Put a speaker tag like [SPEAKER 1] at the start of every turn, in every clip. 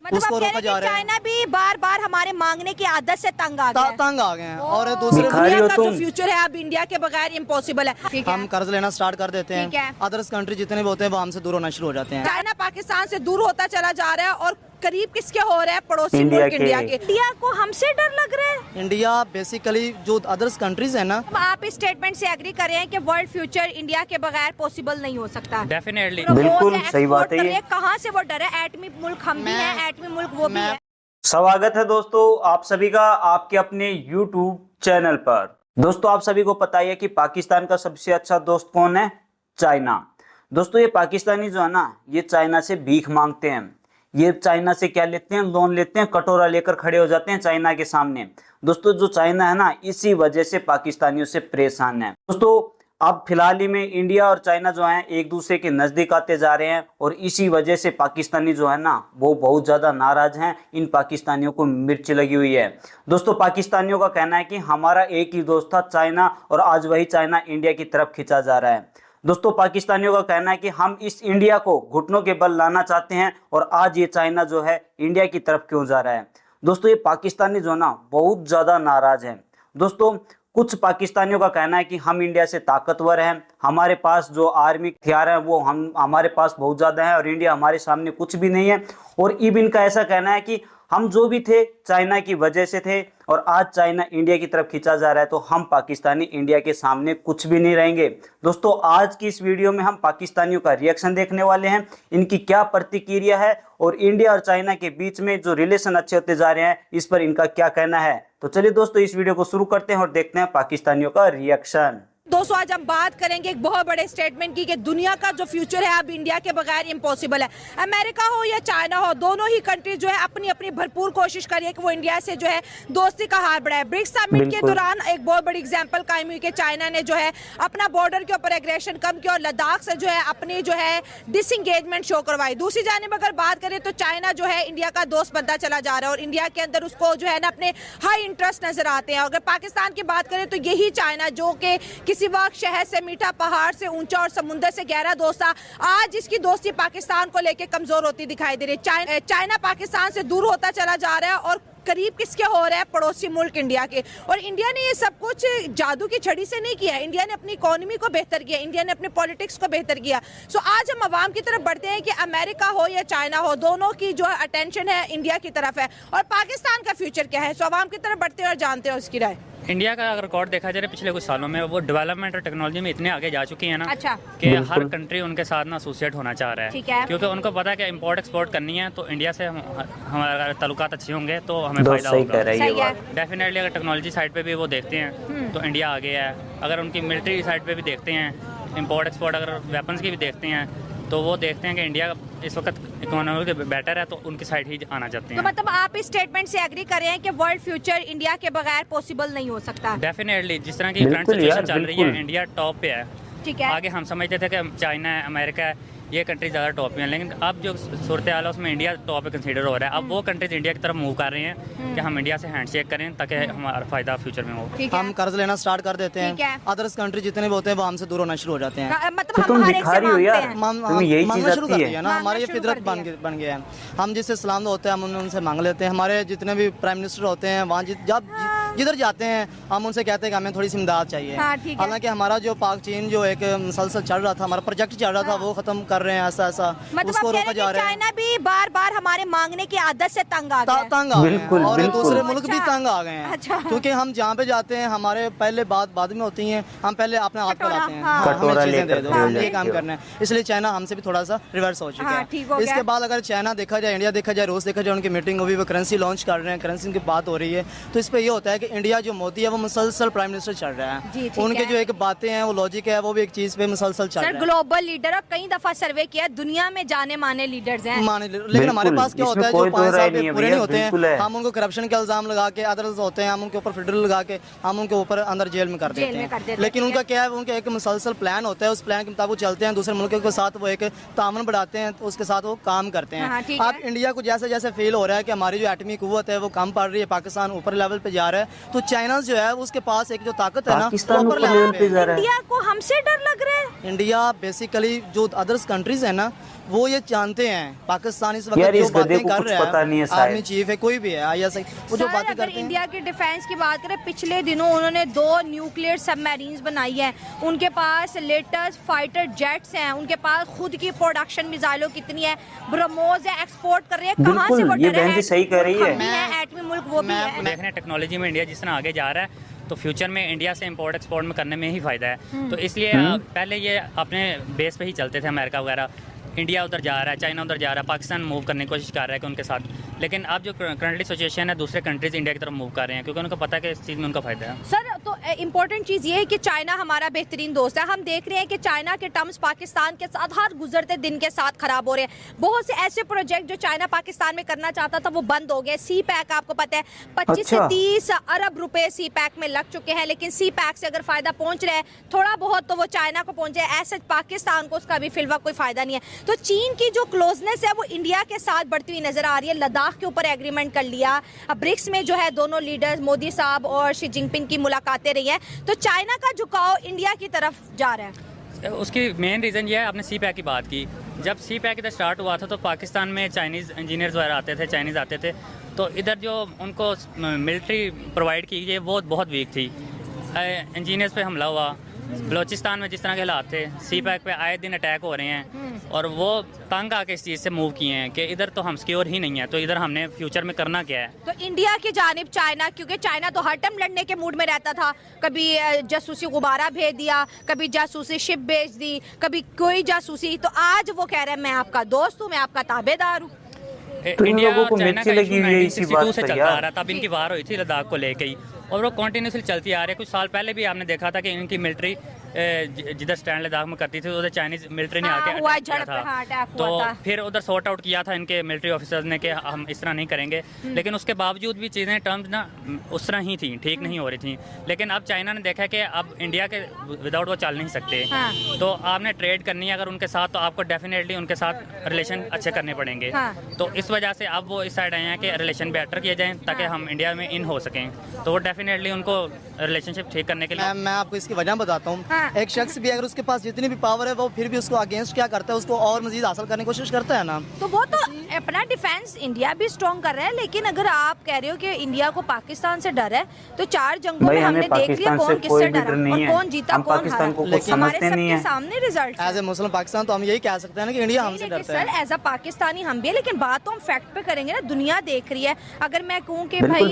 [SPEAKER 1] मतलब
[SPEAKER 2] उसको रोका जा रहा है।
[SPEAKER 1] चाइना भी बार बार हमारे मांगने की आदत से तंग आ गए
[SPEAKER 2] हैं और दूसरे
[SPEAKER 1] दुनिया का जो फ्यूचर है अब इंडिया के बगैर इम्पॉसिबल है।
[SPEAKER 2] हम कर्ज लेना स्टार्ट कर देते हैं, अदर्स कंट्री जितने भी होते हैं वो हमसे दूर होना शुरू हो जाते हैं।
[SPEAKER 1] चाइना पाकिस्तान से दूर होता चला जा रहा है और करीब किसके हो रहा है, पड़ोसी मुल्क इंडिया के। इंडिया को हमसे डर लग रहा है।
[SPEAKER 2] इंडिया बेसिकली जो अदर्स कंट्रीज है ना,
[SPEAKER 1] आप इस स्टेटमेंट से एग्री कर रहे हैं कि वर्ल्ड फ्यूचर इंडिया के बगैर पॉसिबल नहीं हो सकता।
[SPEAKER 3] डेफिनेटली,
[SPEAKER 4] बिल्कुल सही बात है।
[SPEAKER 1] कहाँ से वो डर है? एटमी मुल्क हम भी हैं, एटमी मुल्क वो भी है।
[SPEAKER 4] स्वागत है दोस्तों आप सभी का आपके अपने YouTube चैनल पर। दोस्तों आप सभी को पता ही है कि पाकिस्तान का सबसे अच्छा दोस्त कौन है? चाइना। दोस्तों ये पाकिस्तानी जो है ना, ये चाइना से भीख मांगते हैं। ये चाइना से क्या लेते हैं? लोन लेते हैं, कटोरा लेकर खड़े हो जाते हैं चाइना के सामने। दोस्तों जो चाइना है ना, इसी वजह से पाकिस्तानियों से परेशान है। दोस्तों अब फिलहाल ही में इंडिया और चाइना जो है एक दूसरे के नजदीक आते जा रहे हैं और इसी वजह से पाकिस्तानी जो है ना वो बहुत ज्यादा नाराज हैं। इन पाकिस्तानियों को मिर्च लगी हुई है। दोस्तों पाकिस्तानियों का कहना है कि हमारा एक ही दोस्त था चाइना, और आज वही चाइना इंडिया की तरफ खिंचा जा रहा है। दोस्तों पाकिस्तानियों का कहना है कि हम इस इंडिया को घुटनों के बल लाना चाहते हैं और आज ये चाइना जो है इंडिया की तरफ क्यों जा रहा है। दोस्तों ये पाकिस्तानी जो है ना बहुत ज्यादा नाराज है। दोस्तों कुछ पाकिस्तानियों का कहना है कि हम इंडिया से ताकतवर हैं, हमारे पास जो आर्मी हथियार है वो हमारे पास बहुत ज्यादा है और इंडिया हमारे सामने कुछ भी नहीं है। और इवन का ऐसा कहना है कि हम जो भी थे चाइना की वजह से थे और आज चाइना इंडिया की तरफ खींचा जा रहा है तो हम पाकिस्तानी इंडिया के सामने कुछ भी नहीं रहेंगे। दोस्तों आज की इस वीडियो में हम पाकिस्तानियों का रिएक्शन देखने वाले हैं, इनकी क्या प्रतिक्रिया है और इंडिया और चाइना के बीच में जो रिलेशन अच्छे होते जा रहे हैं इस पर इनका क्या कहना है। तो चलिए दोस्तों इस वीडियो को शुरू करते हैं और देखते हैं पाकिस्तानियों का रिएक्शन।
[SPEAKER 1] दोस्तों आज हम बात करेंगे एक बहुत बड़े स्टेटमेंट की कि दुनिया का जो फ्यूचर है अब इंडिया के बगैर इम्पॉसिबल है। अमेरिका हो या चाइना हो, दोनों ही कंट्री जो है अपनी अपनी भरपूर कोशिश कर रही है कि वो इंडिया से जो है दोस्ती का हाथ बढ़ाए। ब्रिक्स समिट के दौरान एक बहुत बड़ी एग्जांपल कायम हुई कि चाइना ने जो है अपना बॉर्डर के ऊपर एग्रेशन कम किया और लद्दाख से जो है अपनी जो है डिसएंगेजमेंट शो करवाई। दूसरी जानिब अगर बात करें तो चाइना जो है इंडिया का दोस्त बनता चला जा रहा है और इंडिया के अंदर उसको जो है ना अपने हाई इंटरेस्ट नजर आते हैं। अगर पाकिस्तान की बात करें तो यही चाइना जो कि किसी वक्त शहर से मीठा, पहाड़ से ऊंचा और समुद्र से गहरा दोस्त था, आज इसकी दोस्ती पाकिस्तान को लेकर कमजोर होती दिखाई दे रही है। चाइना पाकिस्तान से दूर होता चला जा रहा है और करीब किसके हो रहा है? पड़ोसी मुल्क इंडिया के। और इंडिया ने ये सब कुछ जादू की छड़ी से नहीं किया। इंडिया ने अपनी इकोनॉमी को बेहतर किया, इंडिया ने अपने पॉलिटिक्स को बेहतर किया। सो आज हम अवाम की तरफ बढ़ते हैं कि अमेरिका हो या चाइना हो, दोनों की जो है अटेंशन है इंडिया की तरफ है और पाकिस्तान का फ्यूचर क्या है। सो अवाम की तरफ बढ़ते हैं और जानते हैं उसकी राय।
[SPEAKER 3] इंडिया का अगर रिकॉर्ड देखा जाए पिछले कुछ सालों में वो डेवलपमेंट और टेक्नोलॉजी में इतने आगे जा चुकी है ना कि हर कंट्री उनके साथ ना एसोसिएट होना चाह रहा है, क्योंकि उनको पता है कि इंपोर्ट एक्सपोर्ट करनी है तो इंडिया से हमारे ताल्लुकात अच्छे होंगे तो हमें फायदा होगा। डेफिनेटली अगर टेक्नोलॉजी साइड पे भी वो देखते हैं तो इंडिया आगे है। अगर उनकी मिलिट्री साइड पे भी देखते हैं, इंपोर्ट एक्सपोर्ट अगर वेपन्स की भी देखते हैं तो वो देखते हैं कि इंडिया इस वक्त इकोनॉमी बेटर है तो उनकी साइड ही आना चाहते हैं।
[SPEAKER 1] तो मतलब आप इस स्टेटमेंट से एग्री कर रहे हैं कि वर्ल्ड फ्यूचर इंडिया के बगैर पॉसिबल नहीं हो सकता?
[SPEAKER 3] डेफिनेटली जिस तरह की करंट सिचुएशन चल रही है इंडिया टॉप पे है।
[SPEAKER 1] ठीक है,
[SPEAKER 3] आगे हम समझते थे कि चाइना है, अमेरिका है, ये कंट्री ज़्यादा टॉप पे हैं, लेकिन अब जो सूरत हाल है उसमें इंडिया टॉप पे कंसीडर हो रहा है। अब वो कंट्रीज इंडिया की तरफ मूव कर रहे हैं कि हम इंडिया से हैंडशेक करें ताकि हमारा फायदा फ्यूचर में हो।
[SPEAKER 2] हम कर्ज लेना स्टार्ट कर देते हैं, अदर्स कंट्री जितने भी होते हैं वो हमसे दूर होना शुरू हो जाते हैं।
[SPEAKER 1] मतलब तुम दिखा रही हो यार,
[SPEAKER 2] मांगना शुरू कर दिया ना, हमारी ये फितरत बन गया है। हम जिससे सलाम होते हैं हम उनसे मांग लेते हैं। हमारे जितने भी प्राइम मिनिस्टर होते हैं वहाँ जब जिधर जाते हैं हम उनसे कहते हैं कि हमें थोड़ी सी इमदाद चाहिए। हालांकि हमारा जो पाक चीन जो एक मुसलसल चल रहा था, हमारा प्रोजेक्ट चल रहा था वो खत्म कर रहे हैं ऐसा
[SPEAKER 1] मतलब
[SPEAKER 2] उसको रोका जा रहा है।
[SPEAKER 1] चाइना भी बार बार हमारे मांगने की आदत से तंग आ
[SPEAKER 2] गए और दूसरे मुल्क भी तंग आ गए हैं।
[SPEAKER 1] अच्छा।
[SPEAKER 2] क्योंकि हम जहाँ पे जाते हैं हमारे पहले बाद में होती हैं, हम पहले अपने हाथ बढ़ाते हैं, हमें चीजें दे दो, हम ये काम करना है। इसलिए चाइना हमसे भी थोड़ा सा रिवर्स हो चुका है। इसके बाद अगर चाइना देखा जाए, इंडिया देखा जाए, रूस देखा जाए, उनकी मीटिंग हुई, वो करेंसी लॉन्च कर रहे हैं, करेंसी की बात हो रही है, तो इस पे ये होता है कि इंडिया जो मोदी है वो मुसलसल प्राइम मिनिस्टर चल रहा है। उनके जो एक बातें हैं वो लॉजिक है वो भी एक चीज पे मुसलसल चल रहा है।
[SPEAKER 1] ग्लोबल लीडर और कई दफा सर्वे किया, दुनिया में जाने माने लीडर्स हैं।
[SPEAKER 2] लेकिन हमारे पास क्या होता है जो 5 साल के पूरे नहीं होते हैं हम उनको करप्शन के इल्जाम लगा के, अदर्स होते हैं हम उनके ऊपर फेडरल लगा के हम उनके ऊपर अंदर जेल में कर देते हैं। लेकिन उनका क्या है, उनका एक मुसलसल प्लान होता है, उस प्लान के मुताबिक चलते हैं, दूसरे मुल्कों के साथ वो एक तामन बढ़ाते हैं, तो उसके साथ वो काम करते हैं। अब इंडिया को जैसे जैसे फील हो रहा है कि हमारी जो एटमी कुव्वत है वो कम पड़ रही है, पाकिस्तान ऊपर लेवल पे जा रहा है, तो चाइना जो है उसके पास एक जो ताकत है ना ऊपर लेवल पे।
[SPEAKER 1] इंडिया को हमसे डर लग रहा है।
[SPEAKER 2] इंडिया बेसिकली जो अदर्स कंट्रीज है ना वो ये जानते हैं पाकिस्तान इस वक्त
[SPEAKER 4] यार
[SPEAKER 2] जो
[SPEAKER 4] इस गधे
[SPEAKER 2] बातें
[SPEAKER 4] को
[SPEAKER 2] कर
[SPEAKER 4] कुछ
[SPEAKER 2] रहा
[SPEAKER 4] पता नहीं है शायद।
[SPEAKER 2] आर्मी चीफ है कोई भी है ISI वो जो
[SPEAKER 1] सर,
[SPEAKER 2] बातें
[SPEAKER 1] अगर
[SPEAKER 2] करते हैं।
[SPEAKER 1] इंडिया के डिफेंस की बात करें, पिछले दिनों उन्होंने 2 न्यूक्लियर सबमरीन्स बनाई है, उनके पास लेटेस्ट फाइटर जेट्स हैं, उनके पास खुद की प्रोडक्शन मिसाइलों कितनी है, ब्रह्मोस है, एक्सपोर्ट कर रहे हैं, कहाँ से वो
[SPEAKER 4] ये
[SPEAKER 1] डरे
[SPEAKER 4] बहन जी
[SPEAKER 1] हैं?
[SPEAKER 4] सही कह रही है।
[SPEAKER 1] हम भी हैं, एटमी मुल्क वो भी है।
[SPEAKER 3] देख रहे हैं टेक्नोलॉजी में इंडिया जिस तरह आगे जा रहा है, तो फ्यूचर में इंडिया से इंपोर्ट एक्सपोर्ट में करने में ही फ़ायदा है। तो इसलिए पहले ये अपने बेस पे ही चलते थे, अमेरिका वगैरह, इंडिया उधर जा रहा है, चाइना उधर जा रहा है, पाकिस्तान मूव करने की कोशिश कर रहा है कि उनके साथ, लेकिन अब जो करंटली सिचुएशन है दूसरे कंट्रीज इंडिया की तरफ मूव कर रहे हैं क्योंकि उनको पता है कि इस चीज़ में उनका फ़ायदा है।
[SPEAKER 1] सर, तो इम्पोर्टेंट चीज़ ये है कि चाइना हमारा बेहतरीन दोस्त है। हम देख रहे हैं कि चाइना के टर्म्स पाकिस्तान के साथ हर गुजरते दिन के साथ खराब हो रहे हैं। बहुत से ऐसे प्रोजेक्ट जो चाइना पाकिस्तान में करना चाहता था वो बंद हो गए। सी पैक आपको पता है 25 से 30 अरब रुपए सी पैक में लग चुके हैं, लेकिन सी पैक से अगर फायदा पहुंच रहा है थोड़ा बहुत तो वो चाइना को पहुंचे, ऐसे पाकिस्तान को उसका भी फिलहाल कोई फायदा नहीं है। तो चीन की जो क्लोजनेस है वो इंडिया के साथ बढ़ती हुई नजर आ रही है। लद्दाख के ऊपर एग्रीमेंट कर लिया, ब्रिक्स में जो है दोनों लीडर्स मोदी साहब और शी जिनपिंग की मुलाकातें रही हैं, तो चाइना का झुकाव इंडिया की तरफ जा रहा है।
[SPEAKER 3] उसकी मेन रीज़न ये है, आपने सी पैक की बात की, जब सी पैक इधर स्टार्ट हुआ था तो पाकिस्तान में चाइनीज़ इंजीनियर्स वगैरह आते थे, चाइनीज़ आते थे, तो इधर जो उनको मिलिट्री प्रोवाइड की गई वो बहुत वीक थी। इंजीनियर्स पे हमला हुआ, बलोचिस्तान में जिस तरह के हालात थे, सी पैक पे आए दिन अटैक हो रहे हैं और वो तंग आके इस चीज़ से मूव किए हैं कि इधर तो हम सिक्योर ही नहीं है, तो इधर हमने फ्यूचर में करना क्या है।
[SPEAKER 1] तो इंडिया की जानिब चाइना, क्योंकि चाइना तो हर टाइम लड़ने के मूड में रहता था, कभी जासूसी गुब्बारा भेज दिया, कभी जासूसी शिप भेज दी, कभी कोई जासूसी, तो आज वो कह रहे हैं मैं आपका दोस्त हूँ, मैं आपका ताबेदार हूँ।
[SPEAKER 4] तो इन
[SPEAKER 3] इंडिया
[SPEAKER 4] लोगों को
[SPEAKER 3] चाइना
[SPEAKER 4] मिर्ची
[SPEAKER 3] का
[SPEAKER 4] लगी
[SPEAKER 3] इशू
[SPEAKER 4] हुई है इसी
[SPEAKER 3] 1962
[SPEAKER 4] बात
[SPEAKER 3] से
[SPEAKER 4] पर
[SPEAKER 3] चलता आ
[SPEAKER 4] यार।
[SPEAKER 3] रहा था, तब इनकी वार हुई थी लद्दाख को लेके ही, और वो कंटिन्यूसली चलती आ रही है। कुछ साल पहले भी आपने देखा था कि इनकी मिलिट्री जिधर स्टैंड लद्दाख में करती थी उधर चाइनीज मिलिट्री ने आके
[SPEAKER 1] हुआ
[SPEAKER 3] अटैक किया
[SPEAKER 1] झड़प, अटैक
[SPEAKER 3] तो
[SPEAKER 1] हुआ था।
[SPEAKER 3] फिर उधर सॉर्ट आउट किया था इनके मिलिट्री ऑफिसर्स ने कि हम इस तरह नहीं करेंगे, लेकिन उसके बावजूद भी चीज़ें टर्म्स ना उस तरह ही थी, ठीक नहीं हो रही थी। लेकिन अब चाइना ने देखा कि अब इंडिया के विदाउट वो चल नहीं सकते, तो आपने ट्रेड करनी है अगर उनके साथ, तो आपको डेफिनेटली उनके साथ रिलेशन अच्छे करने पड़ेंगे। तो इस वजह से अब वो इस साइड आए हैं कि रिलेशन बेटर किए जाएँ ताकि हम इंडिया में इन हो सकें, तो वो डेफिनेटली उनको रिलेशनशिप ठीक करने के लिए।
[SPEAKER 2] मैं आपको इसकी वजह बताता हूँ। एक शख्स भी अगर उसके पास जितनी भी पावर है वो फिर भी उसको अगेंस्ट क्या करता है, उसको और मजीद हासिल करने की कोशिश करता है ना।
[SPEAKER 1] तो वो तो अपना डिफेंस इंडिया भी स्ट्रॉन्ग कर रहा है, लेकिन अगर आप कह रहे हो कि इंडिया को पाकिस्तान से डर है, तो 4 जंगों में हमने देख लिया कौन किससे डरा और कौन जीता कौन हारा। हमारे सबके सामने रिजल्ट।
[SPEAKER 2] एज ए मुस्लिम पाकिस्तान तो हम यही कह सकते हैं ना कि इंडिया हमसे डरता है।
[SPEAKER 1] सर, एज अ पाकिस्तानी हम भी, लेकिन बात तो हम फैक्ट पे करेंगे ना, दुनिया देख रही है। अगर मैं कहूँ कि भाई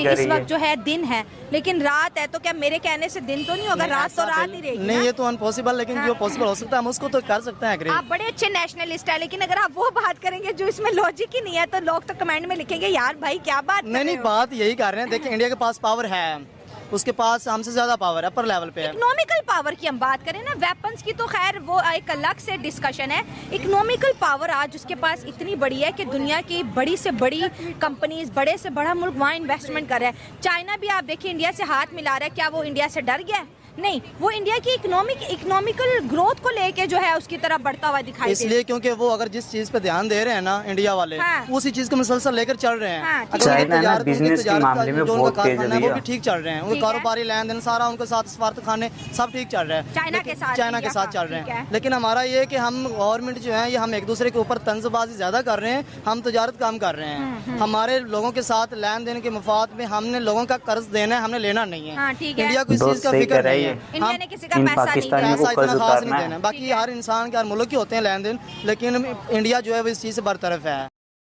[SPEAKER 1] इस वक्त जो है दिन है लेकिन रात है, तो क्या मेरे कहने से दिन तो नहीं होगा, रात तो रात ही रहेगी।
[SPEAKER 2] नहीं, ये तो अनपॉसिबल, लेकिन जो पॉसिबल हो सकता है हम उसको तो कर सकते हैं।
[SPEAKER 1] आप बड़े अच्छे नेशनलिस्ट है, लेकिन अगर आप वो बात करेंगे जो इसमें लॉजिक ही नहीं है, तो लोग तो कमेंट में लिखेंगे यार भाई क्या बात।
[SPEAKER 2] नहीं, बात यही कर रहे हैं। देखिए, इंडिया के पास पावर है, उसके पास हमसे ज्यादा पावर है, अपर लेवल पे है।
[SPEAKER 1] इकोनॉमिकल पावर की हम बात करें ना, वेपन्स की तो खैर वो एक अलग से डिस्कशन है। इकोनॉमिकल पावर आज उसके पास इतनी बड़ी है कि दुनिया की बड़ी से बड़ी कंपनीज, बड़े से बड़ा मुल्क वहाँ इन्वेस्टमेंट कर रहा है। चाइना भी आप देखिए इंडिया से हाथ मिला रहा है, क्या वो इंडिया से डर गया? नहीं, वो इंडिया की इकोनॉमिकल ग्रोथ को लेके जो है उसकी तरफ बढ़ता हुआ दिखाई दे।
[SPEAKER 2] इसलिए क्योंकि वो अगर जिस चीज पे ध्यान दे रहे हैं ना इंडिया वाले, उसी चीज को मुसलसल लेकर चल रहे हैं।
[SPEAKER 4] चाइना ना बिजनेस के मामले में बहुत तेज है,
[SPEAKER 2] वो भी ठीक चल रहे हैं, उनके कारोबारी लेन देन सारा उनके साथ, सफारत खाने सब ठीक चल रहा है, चाइना के साथ चल रहे हैं। लेकिन हमारा ये कि हम गवर्नमेंट जो है ये हम एक दूसरे के ऊपर तंजबाजी ज्यादा कर रहे हैं, हम तजारत काम कर रहे हैं। हमारे लोगों के साथ लेन देन के मफाद में हमने लोगों का कर्ज देना है, हमने लेना नहीं है। इंडिया को इस चीज का फिक्र नहीं है, पैसा इतना खास नहीं देना। बाकी हर इंसान के हर मुल्क के होते हैं लेन देन, लेकिन इंडिया जो है वो इस चीज से बरतरफ है।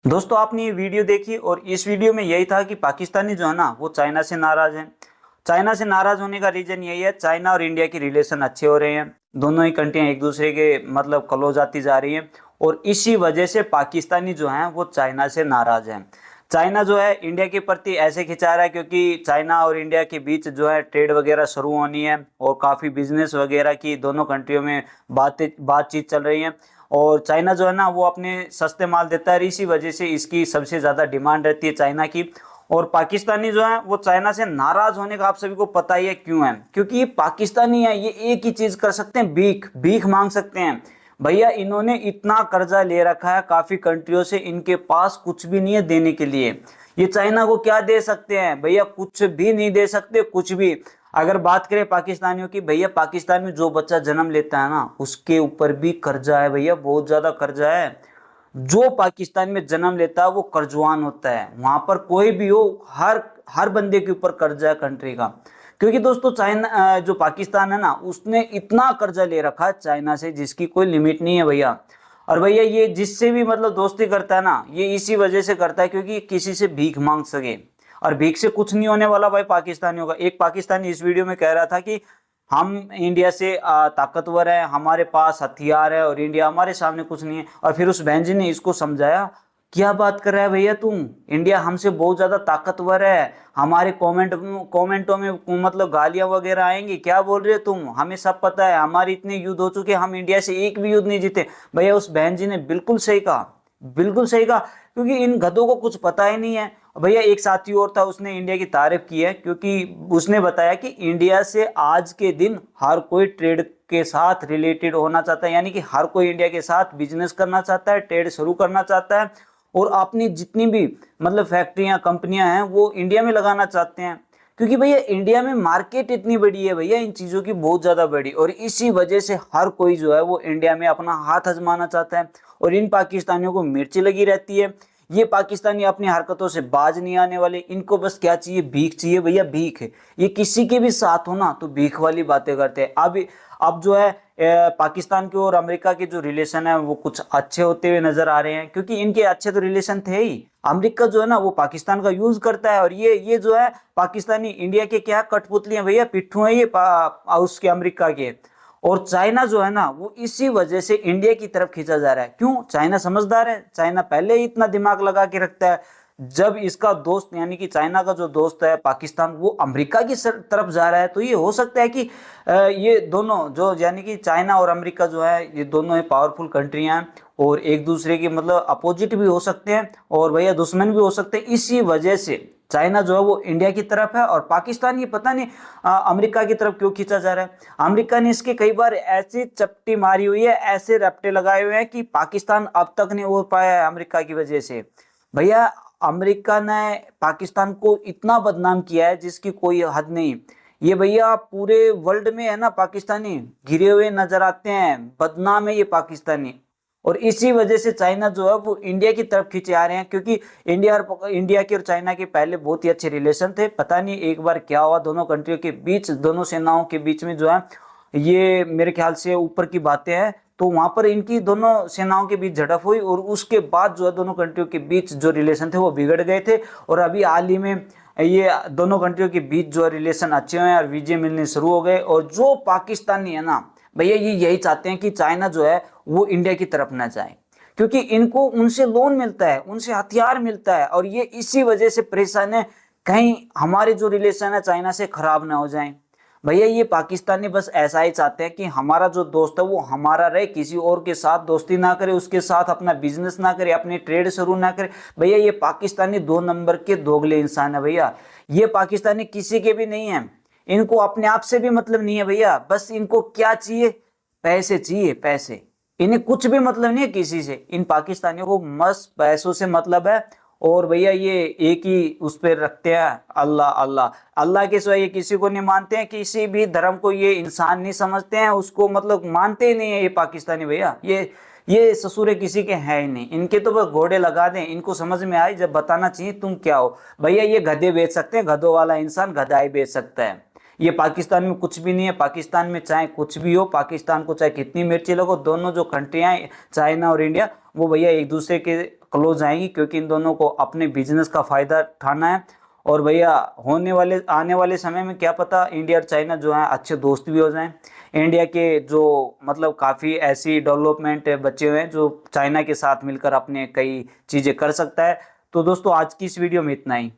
[SPEAKER 4] दोस्तों, आपने ये वीडियो देखी और इस वीडियो में यही था कि पाकिस्तानी जो है ना वो चाइना से नाराज है। चाइना से नाराज होने का रीजन यही है, चाइना और इंडिया की रिलेशन अच्छे हो रहे हैं, दोनों ही कंट्रियां एक दूसरे के मतलब क्लोज आती जा रही हैं, और इसी वजह से पाकिस्तानी जो हैं वो चाइना से नाराज हैं। चाइना जो है इंडिया के प्रति ऐसे खिंचा रहा है क्योंकि चाइना और इंडिया के बीच जो है ट्रेड वगैरह शुरू होनी है और काफ़ी बिजनेस वगैरह की दोनों कंट्रियों में बातचीत चल रही है, और चाइना जो है ना वो अपने सस्ते माल देता है, इसी वजह से इसकी सबसे ज़्यादा डिमांड रहती है चाइना की। और पाकिस्तानी जो है वो चाइना से नाराज होने का आप सभी को पता ही है क्यों है, क्योंकि ये पाकिस्तानी है, ये एक ही चीज़ कर सकते हैं, भीख मांग सकते हैं। भैया इन्होंने इतना कर्जा ले रखा है काफी कंट्रियों से, इनके पास कुछ भी नहीं है देने के लिए। ये चाइना को क्या दे सकते हैं भैया? कुछ भी नहीं दे सकते, कुछ भी। अगर बात करें पाकिस्तानियों की, भैया पाकिस्तान में जो बच्चा जन्म लेता है ना उसके ऊपर भी कर्जा है भैया, बहुत ज्यादा कर्जा है। जो पाकिस्तान में जन्म लेता है वो कर्जवान होता है, वहां पर कोई भी हो, हर बंदे के ऊपर कर्जा है कंट्री का। क्योंकि दोस्तों चाइना जो पाकिस्तान है ना उसने इतना कर्जा ले रखा है चाइना से जिसकी कोई लिमिट नहीं है भैया। और भैया ये जिससे भी मतलब दोस्ती करता है ना ये इसी वजह से करता है क्योंकि किसी से भीख मांग सके, और भीख से कुछ नहीं होने वाला भाई पाकिस्तानियों का। एक पाकिस्तानी इस वीडियो में कह रहा था कि हम इंडिया से ताकतवर है, हमारे पास हथियार है और इंडिया हमारे सामने कुछ नहीं है। और फिर उस बहन जी ने इसको समझाया, क्या बात कर रहा है भैया तुम, इंडिया हमसे बहुत ज्यादा ताकतवर है, हमारे कमेंटों में मतलब गालियां वगैरह आएंगी, क्या बोल रहे हो तुम, हमें सब पता है, हमारे इतने युद्ध हो चुके, हम इंडिया से एक भी युद्ध नहीं जीते। भैया उस बहन जी ने बिल्कुल सही कहा, बिल्कुल सही कहा, क्योंकि इन गधों को कुछ पता ही नहीं है। भैया एक साथी और था उसने इंडिया की तारीफ की है, क्योंकि उसने बताया कि इंडिया से आज के दिन हर कोई ट्रेड के साथ रिलेटेड होना चाहता है, यानी कि हर कोई इंडिया के साथ बिजनेस करना चाहता है, ट्रेड शुरू करना चाहता है, और अपनी जितनी भी मतलब फैक्ट्रियां कंपनियां हैं वो इंडिया में लगाना चाहते हैं। क्योंकि भैया इंडिया में मार्केट इतनी बड़ी है भैया इन चीज़ों की, बहुत ज़्यादा बड़ी, और इसी वजह से हर कोई जो है वो इंडिया में अपना हाथ आजमाना चाहता है। और इन पाकिस्तानियों को मिर्ची लगी रहती है। ये पाकिस्तानी अपनी हरकतों से बाज नहीं आने वाले, इनको बस क्या चाहिए, भीख चाहिए भैया, भीख। ये किसी के भी साथ हो ना तो भीख वाली बातें करते हैं। अब जो है पाकिस्तान के और अमेरिका के जो रिलेशन है वो कुछ अच्छे होते हुए नजर आ रहे हैं, क्योंकि इनके अच्छे तो रिलेशन थे ही। अमेरिका जो है ना वो पाकिस्तान का यूज करता है, और ये जो है पाकिस्तानी इंडिया के क्या कठपुतली हैं भैया, पिट्ठू हैं ये उसके अमेरिका के। और चाइना जो है ना वो इसी वजह से इंडिया की तरफ खींचा जा रहा है। क्यों? चाइना समझदार है, चाइना पहले ही इतना दिमाग लगा के रखता है। जब इसका दोस्त यानी कि चाइना का जो दोस्त है पाकिस्तान वो अमेरिका की तरफ जा रहा है, तो ये हो सकता है कि ये दोनों जो यानी कि चाइना और अमेरिका जो है ये दोनों ही पावरफुल कंट्रियां हैं, और एक दूसरे के मतलब अपोजिट भी हो सकते हैं और भैया दुश्मन भी हो सकते हैं। इसी वजह से चाइना जो है वो इंडिया की तरफ है, और पाकिस्तान ये पता नहीं अमेरिका की तरफ क्यों खींचा जा रहा है। अमेरिका ने इसके कई बार ऐसी चपटी मारी हुई है, ऐसे रपटे लगाए हुए हैं कि पाकिस्तान अब तक नहीं हो पाया है अमेरिका की वजह से। भैया अमेरिका ने पाकिस्तान को इतना बदनाम किया है जिसकी कोई हद नहीं। ये भैया पूरे वर्ल्ड में है ना पाकिस्तानी घिरे हुए नजर आते हैं, बदनाम है ये पाकिस्तानी। और इसी वजह से चाइना जो है वो इंडिया की तरफ खींचे आ रहे हैं, क्योंकि इंडिया के और चाइना के पहले बहुत ही अच्छे रिलेशन थे। पता नहीं एक बार क्या हुआ दोनों कंट्रियों के बीच, दोनों सेनाओं के बीच में जो है ये मेरे ख्याल से ऊपर की बातें हैं, तो वहां पर इनकी दोनों सेनाओं के बीच झड़प हुई, और उसके बाद जो है दोनों कंट्रियों के बीच जो रिलेशन थे वो बिगड़ गए थे। और अभी हाल ही में ये दोनों कंट्रियों के बीच जो रिलेशन अच्छे हुए हैं और वीजे मिलने शुरू हो गए। और जो पाकिस्तानी है ना भैया ये यही चाहते हैं कि चाइना जो है वो इंडिया की तरफ ना जाए, क्योंकि इनको उनसे लोन मिलता है, उनसे हथियार मिलता है, और ये इसी वजह से परेशान है कहीं हमारे जो रिलेशन है चाइना से खराब ना हो जाए। भैया ये पाकिस्तानी बस ऐसा ही चाहते हैं कि हमारा जो दोस्त है वो हमारा रहे, किसी और के साथ दोस्ती ना करे, उसके साथ अपना बिजनेस ना करे, अपने ट्रेड शुरू ना करे। भैया ये पाकिस्तानी 2 नंबर के दोगले इंसान है भैया। ये पाकिस्तानी किसी के भी नहीं है, इनको अपने आप से भी मतलब नहीं है भैया। बस इनको क्या चाहिए, पैसे चाहिए, पैसे। इन्हें कुछ भी मतलब नहीं है किसी से। इन पाकिस्तानियों को मस्त पैसों से मतलब है। और भैया ये एक ही उस पर रखते हैं, अल्लाह अल्लाह अल्लाह के सिवा ये किसी को नहीं मानते हैं, किसी भी धर्म को ये इंसान नहीं समझते हैं, उसको मतलब मानते ही नहीं है ये पाकिस्तानी भैया। ये ससुरे किसी के हैं ही नहीं, इनके तो बस घोड़े लगा दें, इनको समझ में आए जब बताना चाहिए तुम क्या हो। भैया ये गधे बेच सकते हैं, गधों वाला इंसान गधाई बेच सकता है। ये पाकिस्तान में कुछ भी नहीं है। पाकिस्तान में चाहे कुछ भी हो, पाकिस्तान को चाहे कितनी मिर्ची लगो, दोनों जो कंट्रियां चाइना और इंडिया वो भैया एक दूसरे के क्लोज आएंगी, क्योंकि इन दोनों को अपने बिजनेस का फायदा उठाना है। और भैया आने वाले समय में क्या पता इंडिया और चाइना जो है अच्छे दोस्त भी हो जाएं। इंडिया के जो मतलब काफ़ी ऐसी डेवलपमेंट बचे हुए हैं जो चाइना के साथ मिलकर अपने कई चीज़ें कर सकता है। तो दोस्तों आज की इस वीडियो में इतना ही।